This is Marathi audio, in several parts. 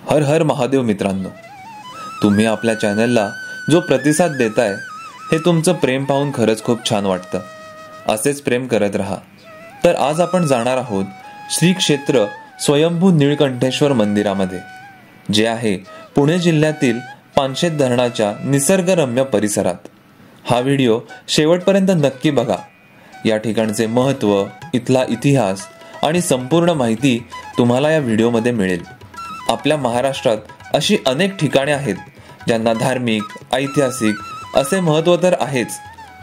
हर हर महादेव मित्रांनो, तुम्ही आपल्या चॅनलला जो प्रतिसाद देताय हे तुमचं प्रेम पाहून खरंच खूप छान वाटतं. असेच प्रेम करत राहा. तर आज आपण जाणार आहोत श्री क्षेत्र स्वयंभू निळकंठेश्वर मंदिरामध्ये, जे आहे पुणे जिल्ह्यातील पानशेत धरणाच्या निसर्गरम्य परिसरात. हा व्हिडिओ शेवटपर्यंत नक्की बघा. या ठिकाणचे महत्त्व, इथला इतिहास आणि संपूर्ण माहिती तुम्हाला या व्हिडिओमध्ये मिळेल. आपल्या महाराष्ट्रात अशी अनेक ठिकाणे आहेत ज्यांना धार्मिक, ऐतिहासिक असे महत्त्व तर आहेच,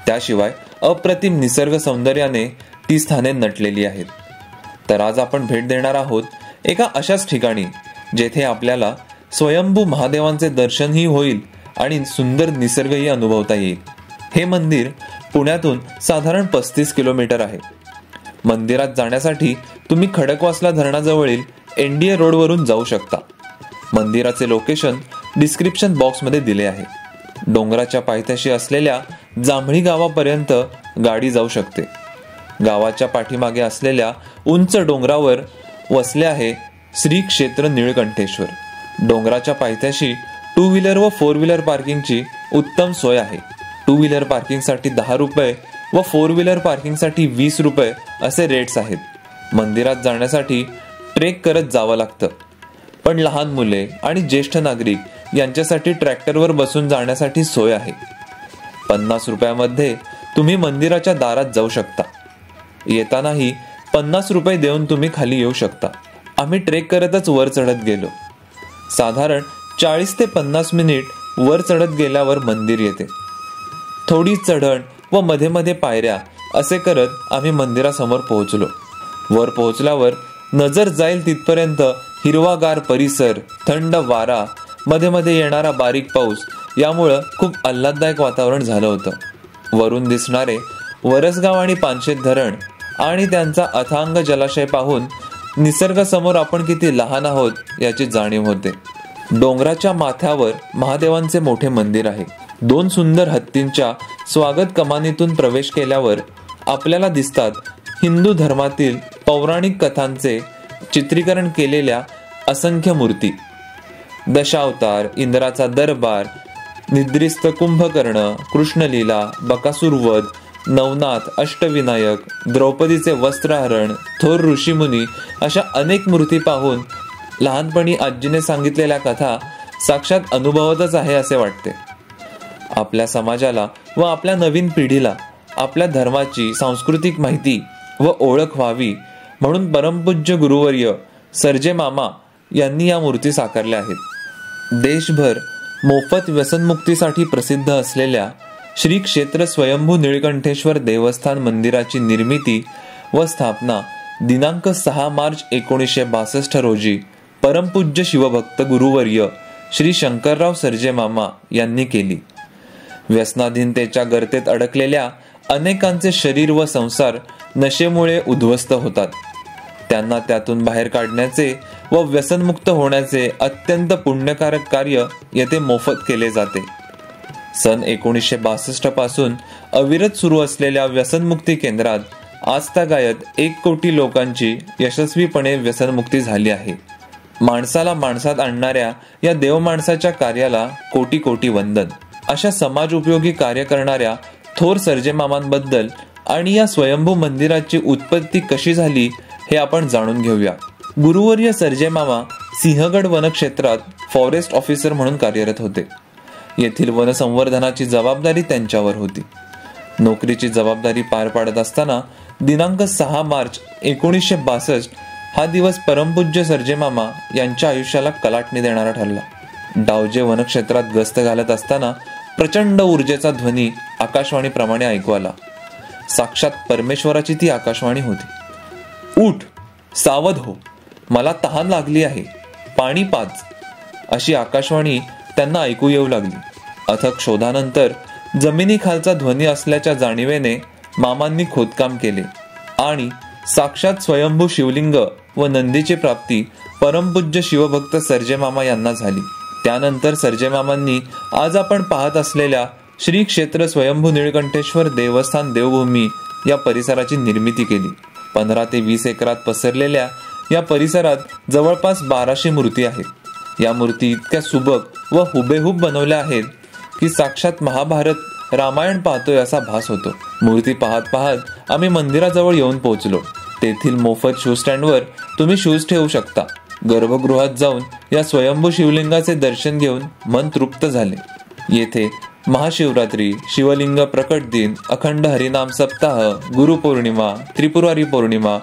त्याशिवाय अप्रतिम निसर्ग सौंदर्याने ती स्थाने नटलेली आहेत. तर आज आपण भेट देणार आहोत एका अशाच ठिकाणी जेथे आपल्याला स्वयंभू महादेवांचे दर्शनही होईल आणि सुंदर निसर्गही अनुभवता येईल. हे मंदिर पुण्यातून साधारण 35 किलोमीटर आहे. मंदिरात जाण्यासाठी तुम्ही खडकवासला धरणाजवळील NDA रोडवरून जाऊ शकता. मंदिराचे लोकेशन डिस्क्रिप्शन बॉक्समध्ये दिले आहे. डोंगराच्या पायथ्याशी असलेल्या जांभळी गावापर्यंत गाडी जाऊ शकते. गावाच्या पाठीमागे असलेल्या उंच डोंगरावर वसले आहे श्री क्षेत्र निळकंठेश्वर. डोंगराच्या पायथ्याशी 2 व्हीलर व 4 व्हीलर पार्किंगची उत्तम सोय आहे. 2 व्हीलर पार्किंगसाठी 10 रुपये व 4 व्हीलर पार्किंगसाठी 20 रुपये असे रेट्स आहेत. मंदिरात जाण्यासाठी ट्रेक करत जावं लागतं, पण लहान मुले आणि ज्येष्ठ नागरिक यांच्यासाठी ट्रॅक्टरवर बसून जाण्यासाठी सोय आहे. 50 रुपयामध्ये तुम्ही मंदिराच्या दारात जाऊ शकता. येतानाही 50 रुपये देऊन तुम्ही खाली येऊ शकता. आम्ही ट्रेक करतच वर चढत गेलो. साधारण 40 ते 50 मिनिट वर चढत गेल्यावर मंदिर येते. थोडी चढण व मध्ये मध्ये पायऱ्या असे करत आम्ही मंदिरासमोर पोहोचलो. वर पोहोचल्यावर नजर जाईल तिथपर्यंत हिरवागार परिसर, थंड वारा, मध्ये मध्ये येणारा बारीक पाऊस यामुळं खूप आल्हाददायक वातावरण झालं होतं. वरून दिसणारे वरसगाव आणि पानशेत धरण आणि त्यांचा अथांग जलाशय पाहून निसर्गासमोर आपण किती लहान आहोत याची जाणीव होते. डोंगराच्या माथ्यावर महादेवांचे मोठे मंदिर आहे. 2 सुंदर हत्तींच्या स्वागत कमानीतून प्रवेश केल्यावर आपल्याला दिसतात हिंदू धर्मातील पौराणिक कथांचे चित्रीकरण केलेल्या असंख्य मूर्ती. दशावतार, इंद्राचा दरबार, निद्रिस्त कुंभकर्ण, कृष्णलीला, बकासूरवध, नवनाथ, अष्टविनायक, द्रौपदीचे वस्त्रहरण, थोर ऋषीमुनी अशा अनेक मूर्ती पाहून लहानपणी आजीने सांगितलेल्या कथा साक्षात अनुभवतच आहे असे वाटते. आपल्या समाजाला व आपल्या नवीन पिढीला आपल्या धर्माची सांस्कृतिक माहिती व ओळख व्हावी म्हणून परमपूज्य गुरुवर्य सर्जे मामा यांनी या मूर्ती साकारल्या आहेत. देशभर मोफत व्यसनमुक्तीसाठी प्रसिद्ध असलेल्या श्री क्षेत्र स्वयंभू निळकंठेश्वर देवस्थान मंदिराची निर्मिती व स्थापना दिनांक 6 मार्च 1962 रोजी परमपूज्य शिवभक्त गुरुवर्य श्री शंकरराव सर्जे मामा यांनी केली. व्यसनाधीनतेच्या गर्तेत अडकलेल्या अनेकांचे शरीर व संसार नशेमुळे उद्ध्वस्त होतात. त्यांना त्यातून बाहेर काढण्याचे व व्यसनमुक्त होण्याचे अत्यंत पुण्यकारक कार्य येथे मोफत केले जाते. सन 1962 पासून अविरत सुरू असलेल्या व्यसनमुक्ती केंद्रात आजतागायत 1 कोटी लोकांची यशस्वीपणे व्यसनमुक्ती झाली आहे. माणसाला माणसात आणणाऱ्या या देवमाणसाच्या कार्याला कोटी कोटी वंदन. अशा समाज उपयोगी कार्य करणाऱ्या थोर सर्जे मामांबद्दल आणि या स्वयंभू मंदिराची उत्पत्ती कशी झाली हे आपण जाणून घेऊया. गुरुवर्य सर्जे मामा सिंहगड वनक्षेत्रात फॉरेस्ट ऑफिसर म्हणून कार्यरत होते. येथील वनसंवर्धनाची जबाबदारी त्यांच्यावर होती. नोकरीची जबाबदारी पार पाडत असताना दिनांक 6 मार्च 1962 हा दिवस परमपूज्य सर्जे मामा यांच्या आयुष्याला कलाटणी देणारा ठरला. डावजे वनक्षेत्रात गस्त घालत असताना प्रचंड ऊर्जेचा ध्वनी आकाशवाणीप्रमाणे ऐकू आला. साक्षात परमेश्वराची ती आकाशवाणी होती. उठ, सावध हो, मला तहान लागली आहे, पाणी पाज, अशी आकाशवाणी त्यांना ऐकू येऊ लागली. अथक शोधानंतर जमिनीखालचा ध्वनी असल्याच्या जाणीवेने मामांनी खोदकाम केले आणि साक्षात स्वयंभू शिवलिंग व नंदीची प्राप्ती परमपूज्य शिवभक्त सर्जे मामा यांना झाली. त्यानंतर सर्जे मामांनी आज आपण पाहत असलेल्या श्री क्षेत्र स्वयंभू निळकंठेश्वर देवस्थान देवभूमी या परिसराची निर्मिती केली. 15 ते 20 एकरात पसरलेल्या या परिसरात जवळपास 1200 मूर्ती आहेत. या मूर्ती इतक्या सुबक व हुबेहूब बनवल्या आहेत की साक्षात महाभारत रामायण पाहतोय असा भास होतो. मूर्ती पाहत पाहत आम्ही मंदिराजवळ येऊन पोहोचलो. तेथील मोफत शूज स्टँडवर तुम्ही शूज ठेवू शकता. गर्भगृहात जाऊन या स्वयंभू शिवलिंगाचे दर्शन घेऊन मन तृप्त झाले. येथे महाशिवरात्री, शिवलिंग प्रकट दिन, अखंड हरिनाम सप्ताह, गुरुपौर्णिमा, त्रिपुरारी पौर्णिमा,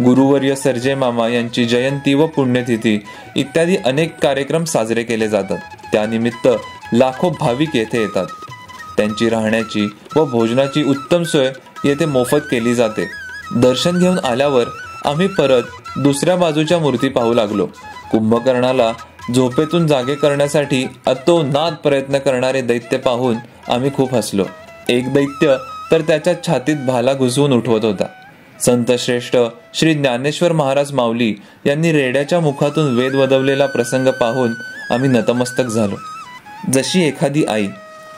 गुरुवर्य सर्जे मामा यांची जयंती व पुण्यतिथी इत्यादी अनेक कार्यक्रम साजरे केले जातात. त्यानिमित्त लाखो भाविक येथे येतात. त्यांची राहण्याची व भोजनाची उत्तम सोय येथे मोफत केली जाते. दर्शन घेऊन आल्यावर आम्ही परत दुसऱ्या बाजूच्या मूर्ती पाहू लागलो. कुंभकर्णाला झोपेतून जागे करण्यासाठी अतोनात प्रयत्न करणारे दैत्य पाहून आम्ही खूप हसलो. एक दैत्य तर त्याच्या छातीत भाला घुसवून उठवत होता. संत श्रेष्ठ श्री ज्ञानेश्वर महाराज माऊली यांनी रेड्याच्या मुखातून वेद वदवलेला प्रसंग पाहून आम्ही नतमस्तक झालो. जशी एखादी आई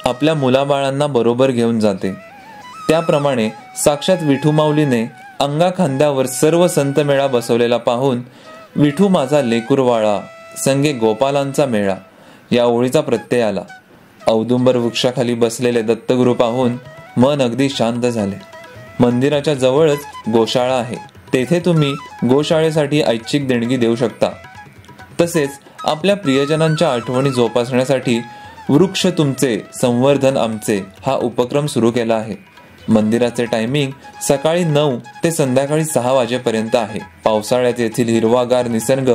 आपल्या मुलाबाळांना बरोबर घेऊन जाते, त्याप्रमाणे साक्षात विठू माऊलीने अंगा खांद्यावर सर्व संत मेळा बसवलेला पाहून विठू माझा लेकुरवाळा संगे गोपालांचा मेळा या ओळीचा प्रत्यय आला. औदुंबर वृक्षाखाली बसलेले दत्तगुरू पाहून मन अगदी शांत झाले. मंदिराच्या जवळच गोशाळा आहे. तेथे तुम्ही गोशाळेसाठी ऐच्छिक देणगी देऊ शकता. तसेच आपल्या प्रियजनांच्या आठवणी जोपासण्यासाठी वृक्ष तुमचे संवर्धन आमचे हा उपक्रम सुरू केला आहे. मंदिराचे टायमिंग सकाळी 9 ते संध्याकाळी 6 वाजेपर्यंत आहे. पावसाळ्यात येथील हिरवागार निसर्ग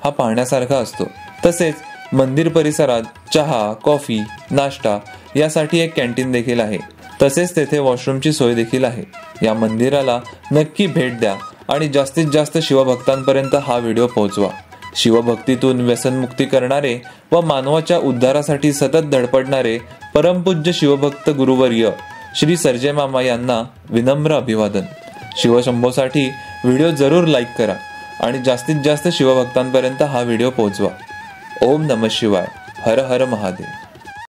हा पाहण्यासारखा असतो. तसेच मंदिर परिसरात चहा, कॉफी, नाश्ता यासाठी एक कॅन्टीन देखील आहे. तसेच तेथे वॉशरूमची सोय देखील आहे. या मंदिराला नक्की भेट द्या आणि जास्तीत जास्त शिवभक्तांपर्यंत हा व्हिडिओ पोहोचवा. शिवभक्तीतून व्यसनमुक्ती करणारे व मानवाच्या उद्धारासाठी सतत धडपडणारे परमपूज्य शिवभक्त गुरुवर्य श्री सर्जे मामा यांना विनम्र अभिवादन. शिवशंभोसाठी व्हिडिओ जरूर लाईक करा आणि जास्तीत जास्त शिवभक्तांपर्यंत हा व्हिडिओ पोहोचवा. ओम नमः शिवाय. हर हर महादेव.